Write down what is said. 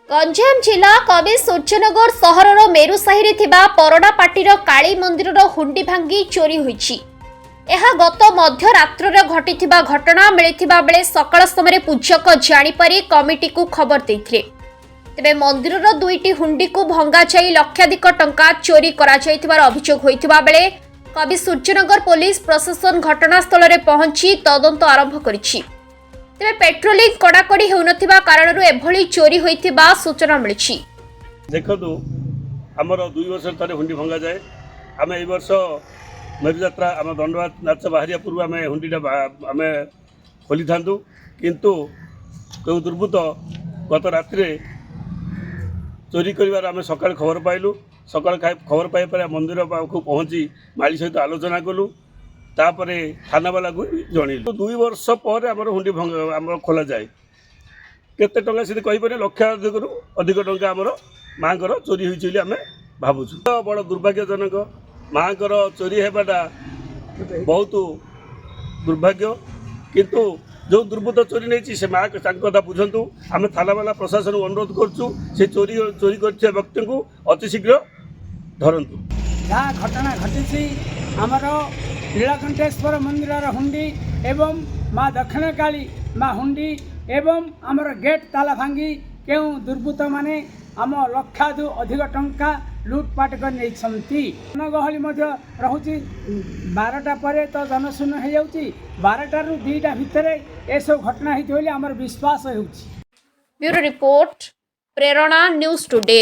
गंजाम जिला कवि सूर्यनगर सहर मेरु साहि परडापाटीर काली मंदिर हुंडी भांगी चोरी होईछि। यह गत मध्यरात्र घटी घटना मिलता बेले सकाळ समय पूजक जापरि कमिटी को खबर देते तेरे मंदिर दुईटी हुंडी को भंगा जाई लक्षाधिक टंका चोरी कर अभियोग होता बेले कवि सूर्यनगर पुलिस प्रशासन घटनास्थल में पहुंची तदंत आरंभ करिछि। तेरे पेट्रोलिंग कड़ाकड़ी होनथिबा कारणरू एभली चोरी होइथिबा सूचना मिलिछि। देखो आमर 2 वर्ष तले हुंडी भंगा जाए। आम ए वर्ष मेरुजात्रा आम दंडवात नाच बाहरिया पूर्व आम हुंडीटा आम खोली था किंतु कौ दुर्बृत्त गत रात्रि चोरी कर आम सका खबर पाइलु। सका खबर पाई मंदिर को पहुँची माली सहित आलोचना कलु। तापरे थाना वाला को जनइलु। 2 वर्ष पर आम हुंडी आम खोल जाए केते टंका से कहीपर लक्षाधिक अधिक टंका आमर माँकर चोरी होती आम भावुँ। बड़ दुर्भाग्यजनक माँकर चोरी होगाटा बहुत दुर्भाग्य किंतु जो दुर्बृत्त चोरी नहीं से माँ कथा बुझंतु। आम थाना वाला प्रशासन को अनुरोध करुँ से चोरी कर व्यक्ति को अतिशीघ्र धरतु। जहाँ घटना घटी आमर नीलकंठेश्वर मंदिर हुंडी एवं माँ दक्षिण काली माँ हुंडी एवं आमर गेट ताला भांगी क्यों दुर्बृत्त माने आम लक्षाधु अधिक टंका लुटपाट कर जनगहली रोचे 12टा पर तो जनशून्य हो जाऊँगी 12टारू 2टा भितर ए सब घटना होती आमर विश्वास हो। ब्यूरो रिपोर्ट प्रेरणा न्यूज़ टुडे।